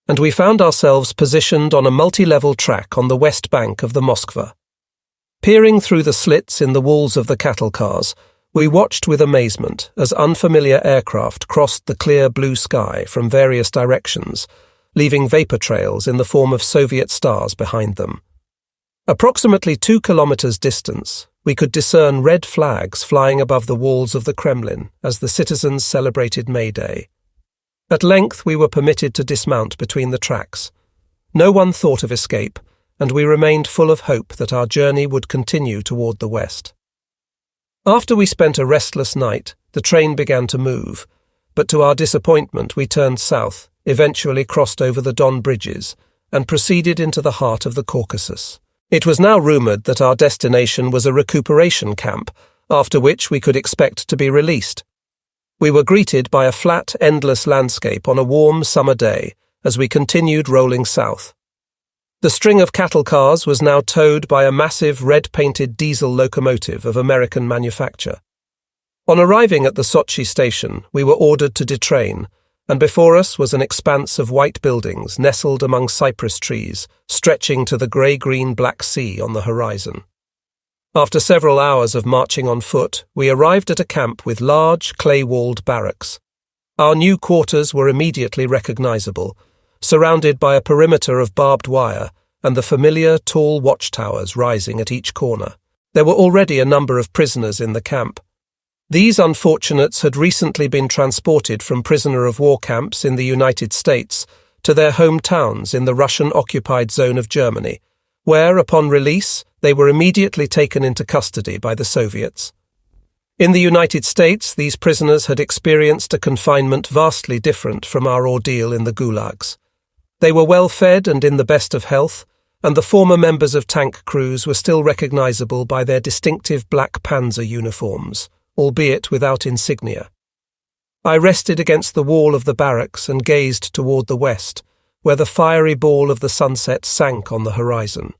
and we found ourselves positioned on a multi-level track on the west bank of the Moskva. Peering through the slits in the walls of the cattle cars, we watched with amazement as unfamiliar aircraft crossed the clear blue sky from various directions, leaving vapor trails in the form of Soviet stars behind them. Approximately 2 kilometers distance, we could discern red flags flying above the walls of the Kremlin as the citizens celebrated May Day. At length we were permitted to dismount between the tracks. No one thought of escape, and we remained full of hope that our journey would continue toward the west. After we spent a restless night, the train began to move, but to our disappointment we turned south, eventually crossed over the Don bridges, and proceeded into the heart of the Caucasus. It was now rumoured that our destination was a recuperation camp, after which we could expect to be released. We were greeted by a flat, endless landscape on a warm summer day as we continued rolling south. The string of cattle cars was now towed by a massive red-painted diesel locomotive of American manufacture. On arriving at the Sochi station, we were ordered to detrain, and before us was an expanse of white buildings nestled among cypress trees, stretching to the grey-green Black Sea on the horizon. After several hours of marching on foot, we arrived at a camp with large, clay-walled barracks. Our new quarters were immediately recognisable, surrounded by a perimeter of barbed wire and the familiar tall watchtowers rising at each corner. There were already a number of prisoners in the camp. These unfortunates had recently been transported from prisoner of war camps in the United States to their hometowns in the Russian-occupied zone of Germany, where, upon release, they were immediately taken into custody by the Soviets. In the United States, these prisoners had experienced a confinement vastly different from our ordeal in the gulags. They were well fed and in the best of health, and the former members of tank crews were still recognizable by their distinctive black Panzer uniforms, albeit without insignia. I rested against the wall of the barracks and gazed toward the west, where the fiery ball of the sunset sank on the horizon.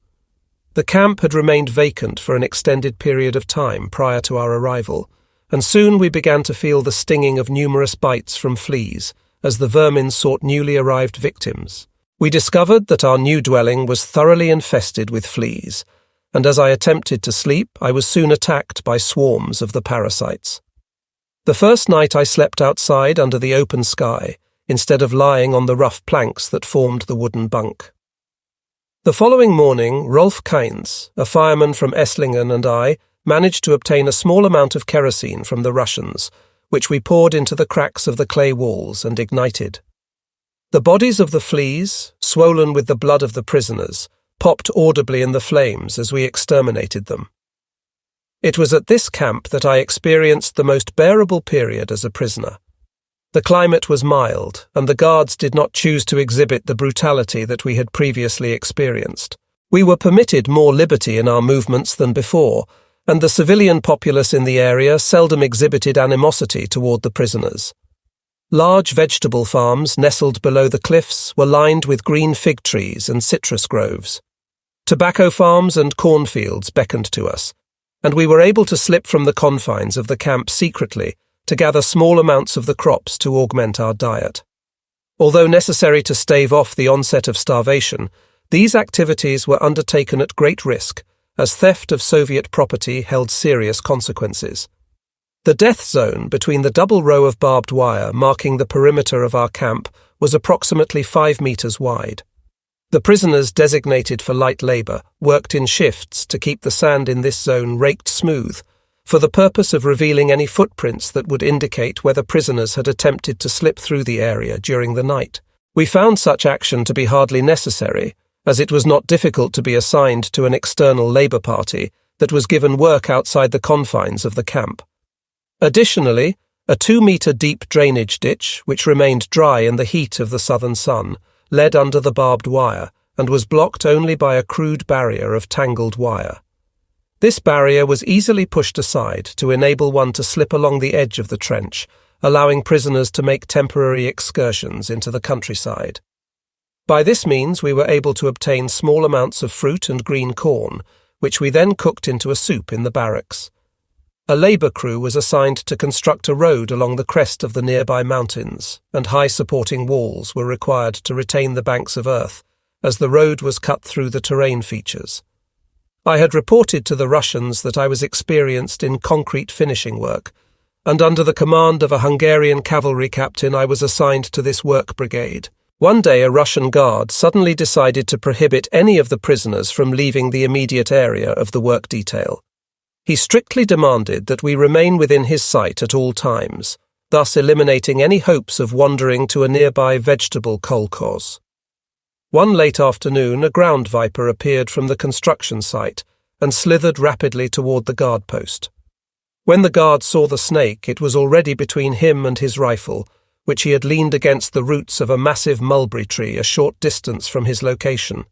The camp had remained vacant for an extended period of time prior to our arrival, and soon we began to feel the stinging of numerous bites from fleas as the vermin sought newly arrived victims. We discovered that our new dwelling was thoroughly infested with fleas, and as I attempted to sleep, I was soon attacked by swarms of the parasites. The first night I slept outside under the open sky, instead of lying on the rough planks that formed the wooden bunk. The following morning, Rolf Kainz, a fireman from Esslingen, and I managed to obtain a small amount of kerosene from the Russians, which we poured into the cracks of the clay walls and ignited. The bodies of the fleas, swollen with the blood of the prisoners, popped audibly in the flames as we exterminated them. It was at this camp that I experienced the most bearable period as a prisoner. The climate was mild, and the guards did not choose to exhibit the brutality that we had previously experienced. We were permitted more liberty in our movements than before, and the civilian populace in the area seldom exhibited animosity toward the prisoners. Large vegetable farms nestled below the cliffs were lined with green fig trees and citrus groves. Tobacco farms and cornfields beckoned to us, and we were able to slip from the confines of the camp secretly to gather small amounts of the crops to augment our diet. Although necessary to stave off the onset of starvation, these activities were undertaken at great risk, as theft of Soviet property held serious consequences. The death zone between the double row of barbed wire marking the perimeter of our camp was approximately 5 meters wide. The prisoners designated for light labor worked in shifts to keep the sand in this zone raked smooth, for the purpose of revealing any footprints that would indicate whether prisoners had attempted to slip through the area during the night. We found such action to be hardly necessary, as it was not difficult to be assigned to an external labor party that was given work outside the confines of the camp. Additionally, a 2-meter deep drainage ditch, which remained dry in the heat of the southern sun, led under the barbed wire and was blocked only by a crude barrier of tangled wire. This barrier was easily pushed aside to enable one to slip along the edge of the trench, allowing prisoners to make temporary excursions into the countryside. By this means we were able to obtain small amounts of fruit and green corn, which we then cooked into a soup in the barracks. A labour crew was assigned to construct a road along the crest of the nearby mountains, and high supporting walls were required to retain the banks of earth, as the road was cut through the terrain features. I had reported to the Russians that I was experienced in concrete finishing work, and under the command of a Hungarian cavalry captain I was assigned to this work brigade. One day a Russian guard suddenly decided to prohibit any of the prisoners from leaving the immediate area of the work detail. He strictly demanded that we remain within his sight at all times, thus eliminating any hopes of wandering to a nearby vegetable kolkhoz. One late afternoon, a ground viper appeared from the construction site and slithered rapidly toward the guard post. When the guard saw the snake, it was already between him and his rifle, which he had leaned against the roots of a massive mulberry tree a short distance from his location.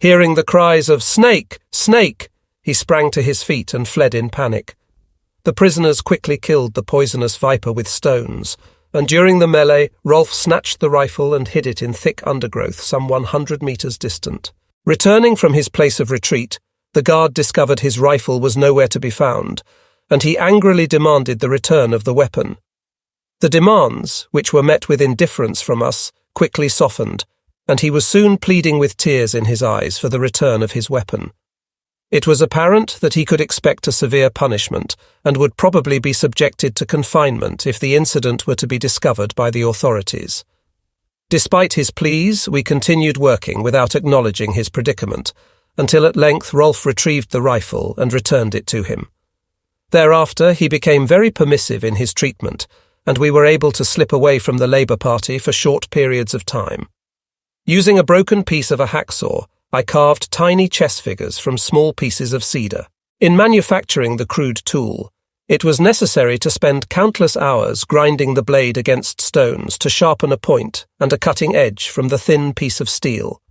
Hearing the cries of "Snake! Snake!" he sprang to his feet and fled in panic. The prisoners quickly killed the poisonous viper with stones, and during the melee, Rolf snatched the rifle and hid it in thick undergrowth some 100 meters distant. Returning from his place of retreat, the guard discovered his rifle was nowhere to be found, and he angrily demanded the return of the weapon. The demands, which were met with indifference from us, quickly softened, and he was soon pleading with tears in his eyes for the return of his weapon. It was apparent that he could expect a severe punishment and would probably be subjected to confinement if the incident were to be discovered by the authorities. Despite his pleas, we continued working without acknowledging his predicament, until at length Rolf retrieved the rifle and returned it to him. Thereafter, he became very permissive in his treatment, and we were able to slip away from the Labour Party for short periods of time. Using a broken piece of a hacksaw, I carved tiny chess figures from small pieces of cedar. In manufacturing the crude tool, it was necessary to spend countless hours grinding the blade against stones to sharpen a point and a cutting edge from the thin piece of steel.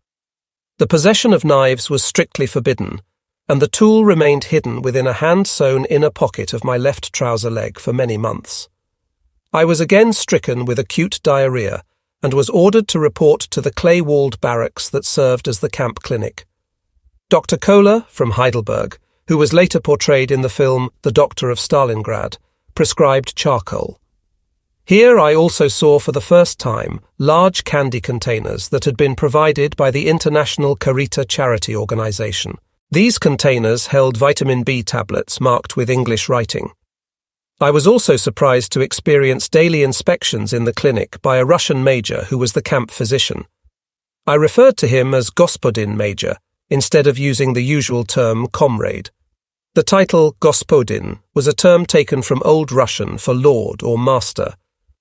The possession of knives was strictly forbidden, and the tool remained hidden within a hand-sewn inner pocket of my left trouser leg for many months. I was again stricken with acute diarrhea and was ordered to report to the clay-walled barracks that served as the camp clinic. Dr. Kohler, from Heidelberg, who was later portrayed in the film The Doctor of Stalingrad, prescribed charcoal. Here I also saw for the first time large candy containers that had been provided by the International Carita Charity Organization. These containers held vitamin B tablets marked with English writing. I was also surprised to experience daily inspections in the clinic by a Russian major who was the camp physician. I referred to him as Gospodin Major, instead of using the usual term comrade. The title Gospodin was a term taken from Old Russian for lord or master,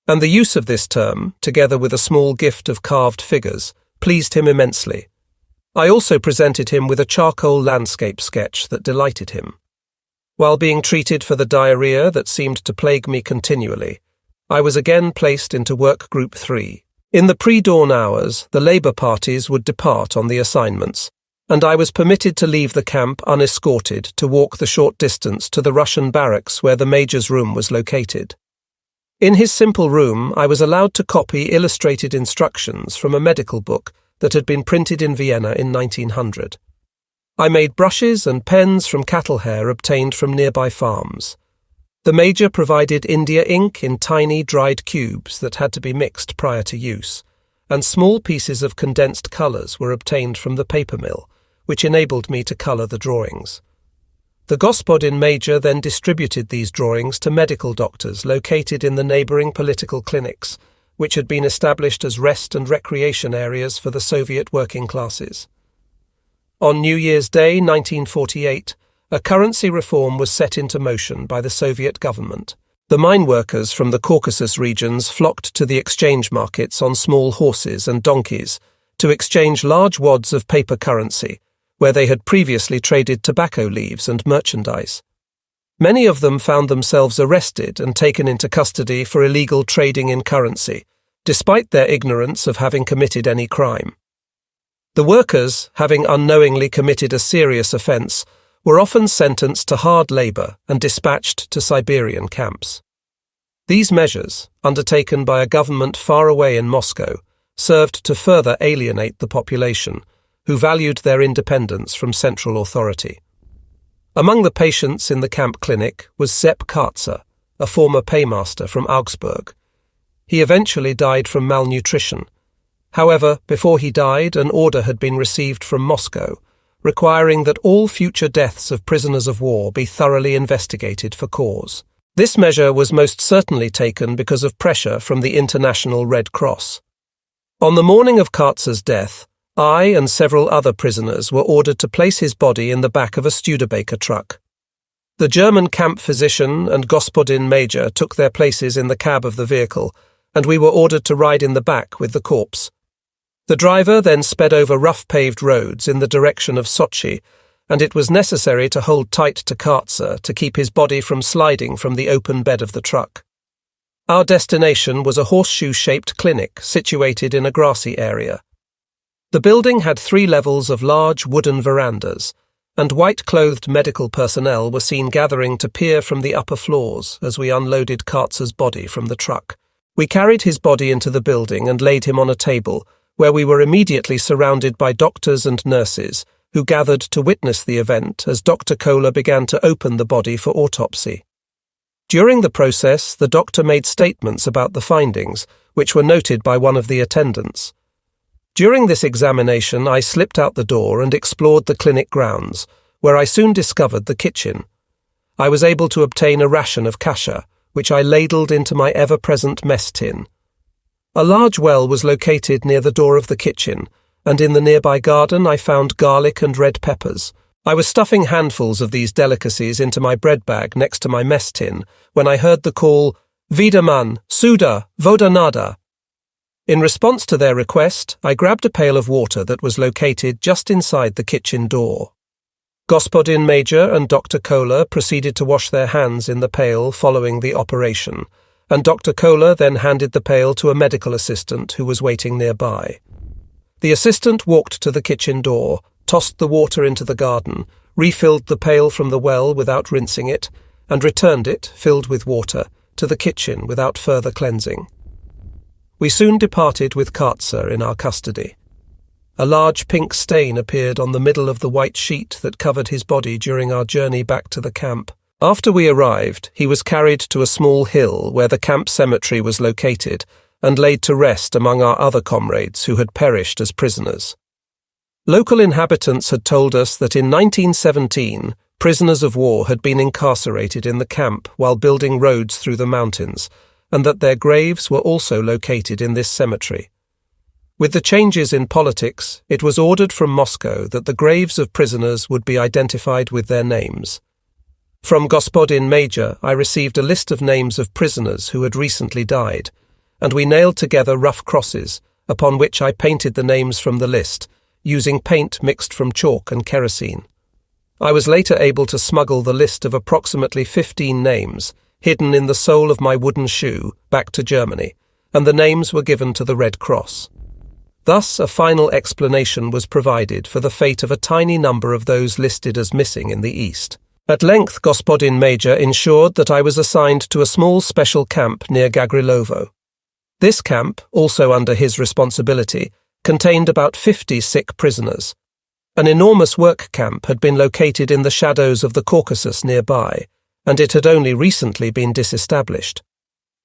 and the use of this term, together with a small gift of carved figures, pleased him immensely. I also presented him with a charcoal landscape sketch that delighted him. While being treated for the diarrhea that seemed to plague me continually, I was again placed into Work Group 3. In the pre-dawn hours, the Labour parties would depart on the assignments, and I was permitted to leave the camp unescorted to walk the short distance to the Russian barracks where the major's room was located. In his simple room, I was allowed to copy illustrated instructions from a medical book that had been printed in Vienna in 1900. I made brushes and pens from cattle hair obtained from nearby farms. The major provided India ink in tiny dried cubes that had to be mixed prior to use, and small pieces of condensed colours were obtained from the paper mill, which enabled me to colour the drawings. The Gospodin Major then distributed these drawings to medical doctors located in the neighbouring political clinics, which had been established as rest and recreation areas for the Soviet working classes. On New Year's Day 1948, a currency reform was set into motion by the Soviet government. The mine workers from the Caucasus regions flocked to the exchange markets on small horses and donkeys to exchange large wads of paper currency, where they had previously traded tobacco leaves and merchandise. Many of them found themselves arrested and taken into custody for illegal trading in currency, despite their ignorance of having committed any crime. The workers, having unknowingly committed a serious offence, were often sentenced to hard labor and dispatched to Siberian camps. These measures, undertaken by a government far away in Moscow, served to further alienate the population, who valued their independence from central authority. Among the patients in the camp clinic was Sepp Kartzer, a former paymaster from Augsburg. He eventually died from malnutrition. However, before he died, an order had been received from Moscow, requiring that all future deaths of prisoners of war be thoroughly investigated for cause. This measure was most certainly taken because of pressure from the International Red Cross. On the morning of Kartzer's death, I and several other prisoners were ordered to place his body in the back of a Studebaker truck. The German camp physician and Gospodin Major took their places in the cab of the vehicle, and we were ordered to ride in the back with the corpse. The driver then sped over rough paved roads in the direction of Sochi, and it was necessary to hold tight to Kartzer to keep his body from sliding from the open bed of the truck. Our destination was a horseshoe-shaped clinic situated in a grassy area. The building had 3 levels of large wooden verandas, and white-clothed medical personnel were seen gathering to peer from the upper floors as we unloaded Kartzer's body from the truck. We carried his body into the building and laid him on a table, where we were immediately surrounded by doctors and nurses, who gathered to witness the event as Dr. Kohler began to open the body for autopsy. During the process, the doctor made statements about the findings, which were noted by one of the attendants. During this examination, I slipped out the door and explored the clinic grounds, where I soon discovered the kitchen. I was able to obtain a ration of kasha, which I ladled into my ever-present mess tin. A large well was located near the door of the kitchen, and in the nearby garden I found garlic and red peppers. I was stuffing handfuls of these delicacies into my bread bag next to my mess tin when I heard the call, "Wiedermann, Suda, Voda nada." In response to their request, I grabbed a pail of water that was located just inside the kitchen door. Gospodin Major and Dr. Kohler proceeded to wash their hands in the pail following the operation, and Dr. Kohler then handed the pail to a medical assistant who was waiting nearby. The assistant walked to the kitchen door, tossed the water into the garden, refilled the pail from the well without rinsing it, and returned it, filled with water, to the kitchen without further cleansing. We soon departed with Kartzer in our custody. A large pink stain appeared on the middle of the white sheet that covered his body during our journey back to the camp. After we arrived, he was carried to a small hill where the camp cemetery was located and laid to rest among our other comrades who had perished as prisoners. Local inhabitants had told us that in 1917, prisoners of war had been incarcerated in the camp while building roads through the mountains, and that their graves were also located in this cemetery. With the changes in politics, it was ordered from Moscow that the graves of prisoners would be identified with their names. From Gospodin Major, I received a list of names of prisoners who had recently died, and we nailed together rough crosses, upon which I painted the names from the list, using paint mixed from chalk and kerosene. I was later able to smuggle the list of approximately 15 names, hidden in the sole of my wooden shoe, back to Germany, and the names were given to the Red Cross. Thus, a final explanation was provided for the fate of a tiny number of those listed as missing in the East. At length, Gospodin Major ensured that I was assigned to a small special camp near Gagrilovo. This camp, also under his responsibility, contained about 50 sick prisoners. An enormous work camp had been located in the shadows of the Caucasus nearby, and it had only recently been disestablished.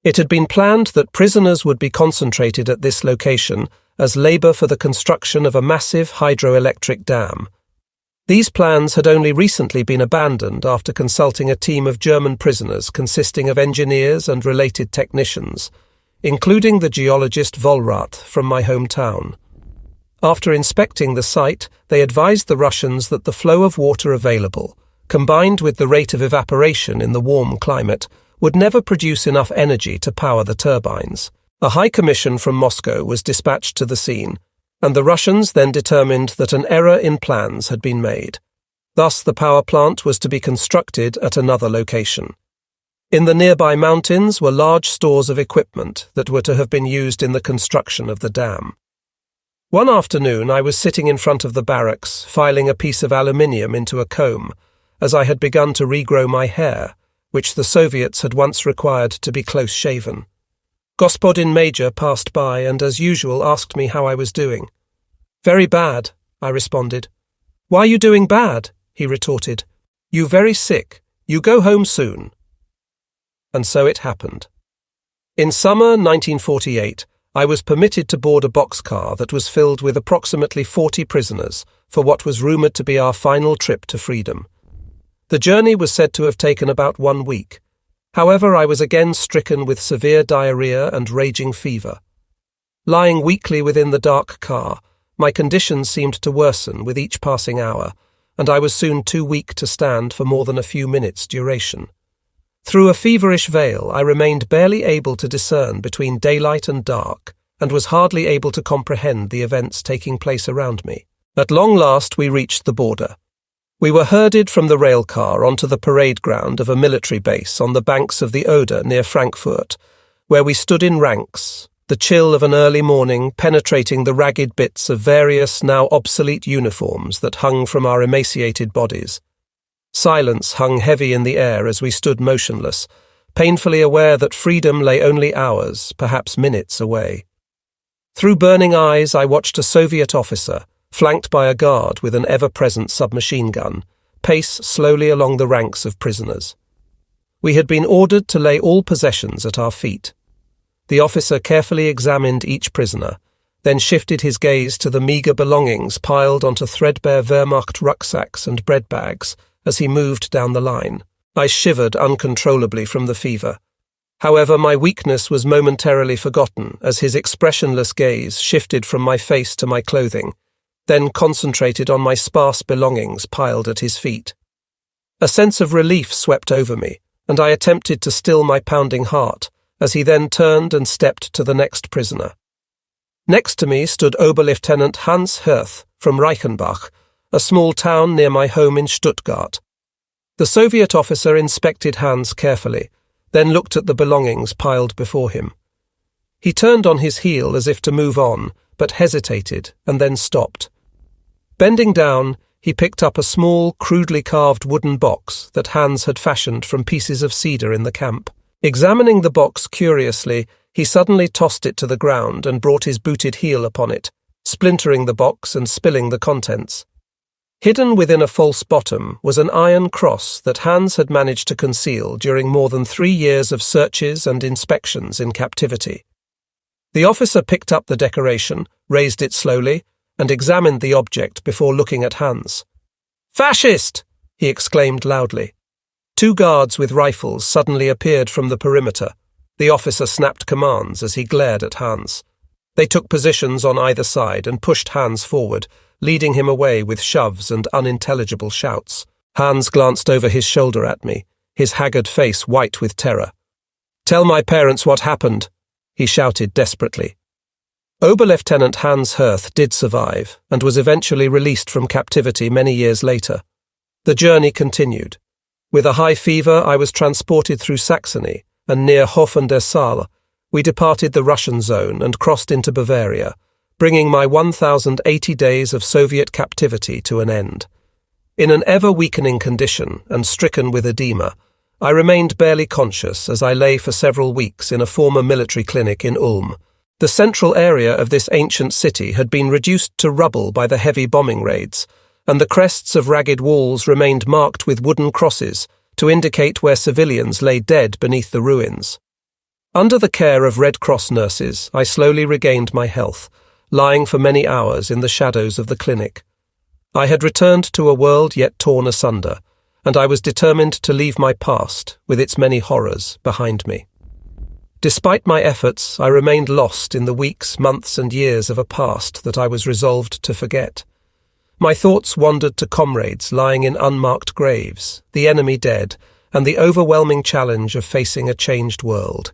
It had been planned that prisoners would be concentrated at this location as labour for the construction of a massive hydroelectric dam. These plans had only recently been abandoned after consulting a team of German prisoners consisting of engineers and related technicians, including the geologist Vollrath from my hometown. After inspecting the site, they advised the Russians that the flow of water available, combined with the rate of evaporation in the warm climate, would never produce enough energy to power the turbines. A high commission from Moscow was dispatched to the scene, and the Russians then determined that an error in plans had been made. Thus, the power plant was to be constructed at another location. In the nearby mountains were large stores of equipment that were to have been used in the construction of the dam. One afternoon, I was sitting in front of the barracks, filing a piece of aluminium into a comb, as I had begun to regrow my hair, which the Soviets had once required to be close-shaven. Gospodin Major passed by and, as usual, asked me how I was doing. "Very bad," I responded. "Why are you doing bad?" he retorted. "You very sick. You go home soon." And so it happened. In summer 1948, I was permitted to board a boxcar that was filled with approximately 40 prisoners for what was rumoured to be our final trip to freedom. The journey was said to have taken about 1 week. However, I was again stricken with severe diarrhea and raging fever. Lying weakly within the dark car, my condition seemed to worsen with each passing hour, and I was soon too weak to stand for more than a few minutes' duration. Through a feverish veil, I remained barely able to discern between daylight and dark, and was hardly able to comprehend the events taking place around me. At long last, we reached the border. We were herded from the railcar onto the parade ground of a military base on the banks of the Oder near Frankfurt, where we stood in ranks, the chill of an early morning penetrating the ragged bits of various now obsolete uniforms that hung from our emaciated bodies. Silence hung heavy in the air as we stood motionless, painfully aware that freedom lay only hours, perhaps minutes away. Through burning eyes, I watched a Soviet officer, flanked by a guard with an ever-present submachine gun, pace slowly along the ranks of prisoners. We had been ordered to lay all possessions at our feet. The officer carefully examined each prisoner, then shifted his gaze to the meagre belongings piled onto threadbare Wehrmacht rucksacks and bread bags as he moved down the line. I shivered uncontrollably from the fever. However, my weakness was momentarily forgotten as his expressionless gaze shifted from my face to my clothing, then concentrated on my sparse belongings piled at his feet. A sense of relief swept over me, and I attempted to still my pounding heart, as he then turned and stepped to the next prisoner. Next to me stood Oberlieutenant Hans Hirth from Reichenbach, a small town near my home in Stuttgart. The Soviet officer inspected Hans carefully, then looked at the belongings piled before him. He turned on his heel as if to move on, but hesitated and then stopped. Bending down, he picked up a small, crudely carved wooden box that Hans had fashioned from pieces of cedar in the camp. Examining the box curiously, he suddenly tossed it to the ground and brought his booted heel upon it, splintering the box and spilling the contents. Hidden within a false bottom was an iron cross that Hans had managed to conceal during more than 3 years of searches and inspections in captivity. The officer picked up the decoration, raised it slowly, and examined the object before looking at Hans. "Fascist!" he exclaimed loudly. 2 guards with rifles suddenly appeared from the perimeter. The officer snapped commands as he glared at Hans. They took positions on either side and pushed Hans forward, leading him away with shoves and unintelligible shouts. Hans glanced over his shoulder at me, his haggard face white with terror. "Tell my parents what happened," he shouted desperately. Oberlieutenant Hans Hirth did survive and was eventually released from captivity many years later. The journey continued. With a high fever, I was transported through Saxony, and near Hof an der Saale, we departed the Russian zone and crossed into Bavaria, bringing my 1,080 days of Soviet captivity to an end. In an ever-weakening condition and stricken with edema, I remained barely conscious as I lay for several weeks in a former military clinic in Ulm. The central area of this ancient city had been reduced to rubble by the heavy bombing raids, and the crests of ragged walls remained marked with wooden crosses to indicate where civilians lay dead beneath the ruins. Under the care of Red Cross nurses, I slowly regained my health, lying for many hours in the shadows of the clinic. I had returned to a world yet torn asunder, and I was determined to leave my past, with its many horrors, behind me. Despite my efforts, I remained lost in the weeks, months, and years of a past that I was resolved to forget. My thoughts wandered to comrades lying in unmarked graves, the enemy dead, and the overwhelming challenge of facing a changed world.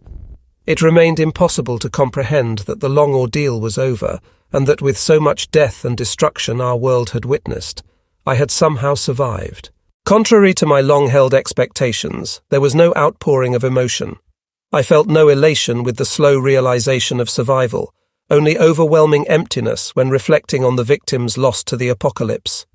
It remained impossible to comprehend that the long ordeal was over, and that with so much death and destruction our world had witnessed, I had somehow survived. Contrary to my long-held expectations, there was no outpouring of emotion. I felt no elation with the slow realization of survival, only overwhelming emptiness when reflecting on the victims lost to the apocalypse.